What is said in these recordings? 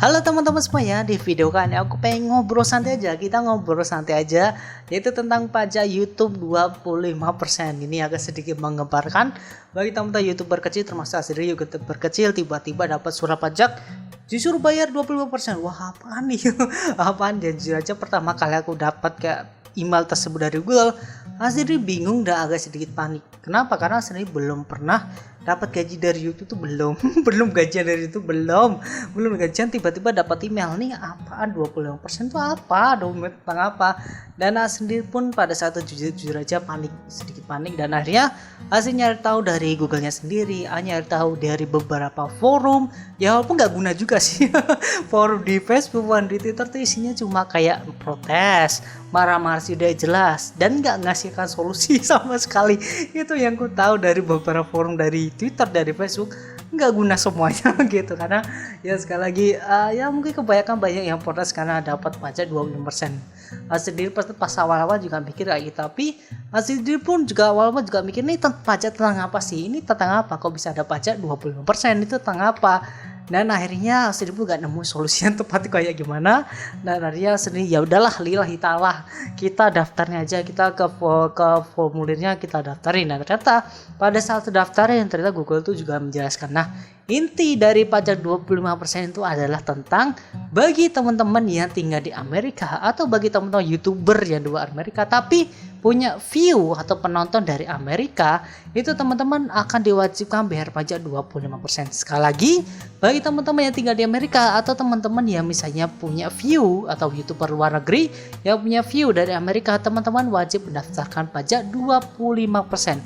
Halo teman-teman semua ya, di video kali ini aku pengen ngobrol santai aja. Kita ngobrol santai aja, yaitu tentang pajak YouTube 25%. Ini agak sedikit menggemparkan bagi teman-teman YouTuber kecil, termasuk sendiri YouTuber kecil tiba-tiba dapat surat pajak disuruh bayar 25%. Wah, apaan nih? Apaan? Dan jujur aja pertama kali aku dapat kayak email tersebut dari Google, sendiri bingung dan agak sedikit panik. Kenapa? Karena sendiri belum pernah dapat gaji dari YouTube tuh belum belum gajian dari itu belum gajian tiba-tiba dapat email nih apaan 25% tuh apa dompet tentang apa. Dan sendiri pun pada saat itu jujur aja sedikit panik, dan akhirnya nyari tahu dari Google-nya sendiri, nyari tahu dari beberapa forum ya, walaupun nggak guna juga sih. Forum di Facebook dan di Twitter tuh isinya cuma kayak protes, marah-marah sudah jelas, dan nggak ngasihkan solusi sama sekali. Itu yang ku tahu dari beberapa forum dari Twitter, dari Facebook, nggak guna semuanya gitu. Karena ya sekali lagi ya mungkin kebanyakan banyak yang protes karena dapat pajak 25%. Sendiri pas awal-awal juga mikir kayak gitu, tapi sendiri pun juga awal-awal juga mikir nih pajak tentang apa sih, ini tentang apa, kok bisa ada pajak 25%, itu tentang apa. Dan akhirnya sendiri pun gak nemu solusi yang tepat kayak gimana. Dan akhirnya sendiri ya udahlah, lillahi ta'ala, kita daftarnya aja, kita ke formulirnya kita daftarin. Dan ternyata pada saat daftarin ternyata Google tuh juga menjelaskan, nah inti dari pajak 25% itu adalah tentang bagi teman-teman yang tinggal di Amerika atau bagi teman-teman YouTuber yang di luar Amerika tapi punya view atau penonton dari Amerika, itu teman-teman akan diwajibkan bayar pajak 25%. Sekali lagi, bagi teman-teman yang tinggal di Amerika atau teman-teman yang misalnya punya view atau YouTuber luar negeri yang punya view dari Amerika, teman-teman wajib mendaftarkan pajak 25%.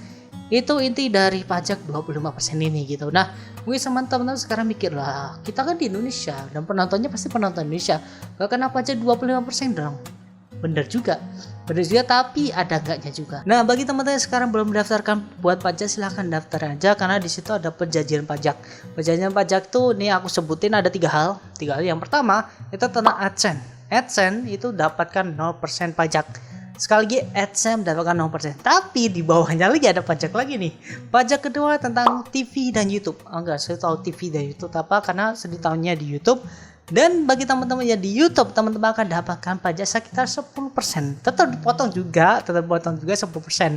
Itu inti dari pajak 25% ini gitu. Nah, mungkin teman-teman sekarang mikir lah, kita kan di Indonesia dan penontonnya pasti penonton Indonesia, gak kena pajak 25% dong. Bener juga, tapi ada enggaknya juga. Nah, bagi teman-teman yang sekarang belum mendaftarkan buat pajak, silahkan daftar aja, karena di situ ada perjanjian pajak. Perjanjian pajak tuh nih aku sebutin ada tiga hal. Yang pertama itu tentang AdSense. AdSense itu dapatkan 0% pajak. Sekali lagi, AdSense mendapatkan 0%. Tapi di bawahnya lagi ada pajak lagi nih. Pajak kedua tentang TV dan YouTube. Enggak, saya tahu TV dan YouTube apa karena sedih tahunnya di YouTube. Dan bagi teman-teman yang di YouTube, teman-teman akan dapatkan pajak sekitar 10%. Tetap dipotong juga 10%.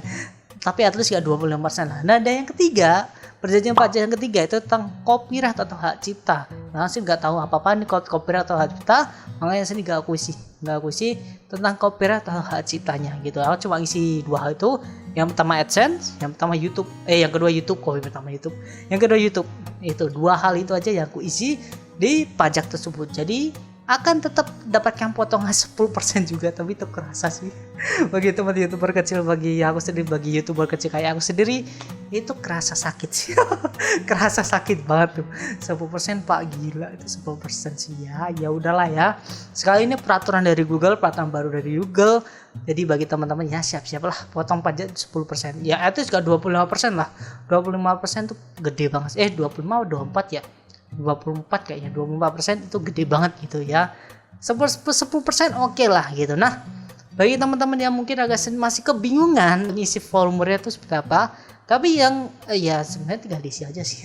Tapi at least gak 25% lah. Nah, ada yang ketiga, perjanjian pajak yang ketiga itu tentang copyright atau hak cipta. Nah, saya nggak tahu apa-apa nih copyright atau hak cipta, makanya saya nggak aku isi tentang copyright atau hak ciptanya gitu. Aku cuma isi dua hal itu. Yang pertama AdSense, yang pertama YouTube. Yang kedua YouTube, yang kedua YouTube. Itu dua hal itu aja yang aku isi di pajak tersebut. Jadi akan tetap dapatkan potongan 10% juga, tapi itu kerasa sih. Bagi teman YouTuber kecil, bagi aku sendiri, bagi YouTuber kecil kayak aku sendiri, itu kerasa sakit sih. Kerasa sakit banget tuh. 10% Pak, gila itu 10% sih ya. Ya udahlah ya. Sekali ini peraturan dari Google, peraturan baru dari Google. Jadi bagi teman-teman ya siap-siap lah potong pajak 10%. Ya itu juga 25% lah. 25% tuh gede banget. 25 atau 24 ya. 24 kayaknya, 24% itu gede banget gitu ya. 10% oke lah gitu. Nah, bagi teman-teman yang mungkin agak masih kebingungan mengisi formulirnya itu seperti apa, tapi yang ya sebenarnya tinggal diisi aja sih.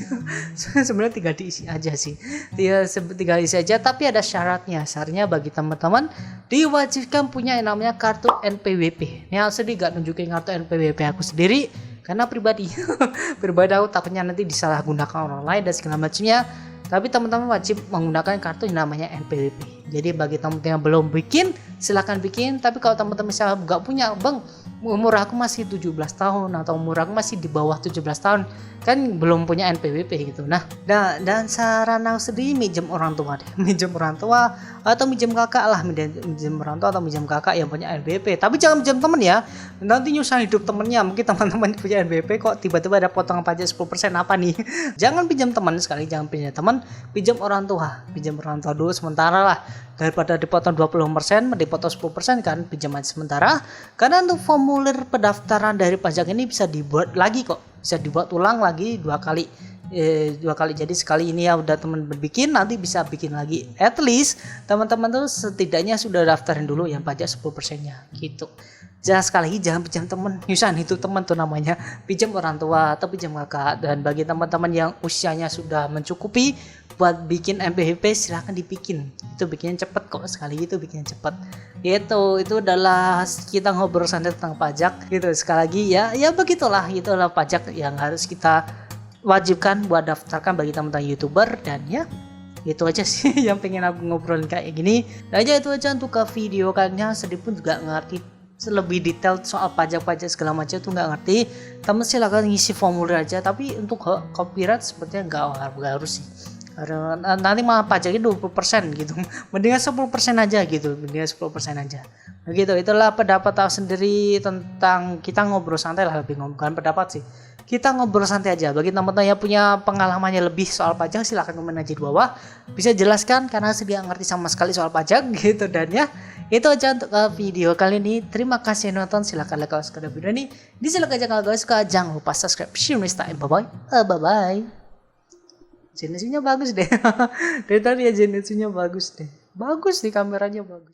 Tinggal diisi aja, tapi ada syaratnya. Syaratnya bagi teman-teman diwajibkan punya yang namanya kartu NPWP. Ini aku sedih gak nunjukin kartu NPWP aku sendiri karena pribadi aku takutnya nanti disalahgunakan orang lain dan segala macamnya. Tapi teman-teman wajib menggunakan kartu yang namanya NPWP. Jadi bagi teman-teman yang belum bikin, silahkan bikin. Tapi kalau teman-teman misalnya nggak punya, bang, umur aku masih 17 tahun atau umur aku masih di bawah 17 tahun, kan belum punya NPWP gitu. Nah, dan saran aku sendiri minjem orang tua deh. Minjem orang tua atau minjem kakak lah. Minjem orang tua atau minjem kakak yang punya NPWP. Tapi jangan minjem temen ya. Nanti nyusahin hidup temennya. Mungkin teman-teman punya NPWP kok tiba-tiba ada potongan pajak 10% apa nih. Jangan pinjam teman sekali, jangan pinjam teman. Pinjam orang tua dulu sementara lah, daripada dipotong 20% dipotong 10% kan, pinjam aja sementara. Karena untuk formulir pendaftaran dari pajak ini bisa dibuat lagi kok, bisa dibuat ulang lagi 2 kali. 2 kali. Jadi sekali ini ya udah teman berbikin, nanti bisa bikin lagi. At least teman-teman tuh setidaknya sudah daftarin dulu yang pajak 10%-nya gitu. Jangan sekali lagi jangan pinjam teman, nyusahin itu teman tuh namanya, pinjam orang tua atau pinjam kakak. Dan bagi teman-teman yang usianya sudah mencukupi buat bikin MPWP silahkan dibikin, itu bikinnya cepet kok, sekali itu bikinnya cepet gitu. Itu adalah kita ngobrol santai tentang pajak gitu. Sekali lagi ya begitulah, itulah pajak yang harus kita wajibkan buat daftarkan bagi teman-teman YouTuber. Dan ya itu aja sih yang pengen aku ngobrolin kayak gini. Dan aja itu aja untuk ke video kalian, sedih pun juga ngerti lebih detail soal pajak-pajak segala macam tuh nggak ngerti, teman silakan ngisi formulir aja. Tapi untuk copyright sepertinya nggak harus sih, karena nanti malah pajaknya 20% gitu. Mendingan 10% aja gitu, mendingan 10% aja begitu. Itulah pendapat aku sendiri tentang kita ngobrol santai lah, lebih bukan pendapat sih, kita ngobrol santai aja. Bagi teman-teman yang punya pengalamannya lebih soal pajak silahkan komen aja di bawah, bisa jelaskan karena saya nggak ngerti sama sekali soal pajak gitu. Dan ya itu aja untuk video kali ini. Terima kasih nonton, silahkan like kalau suka video ini, dislike aja kalau gak suka, jangan lupa subscribe. See you next time, bye bye. Jenisnya bagus deh. Dari tadi ya jenisnya bagus deh, bagus nih kameranya bagus.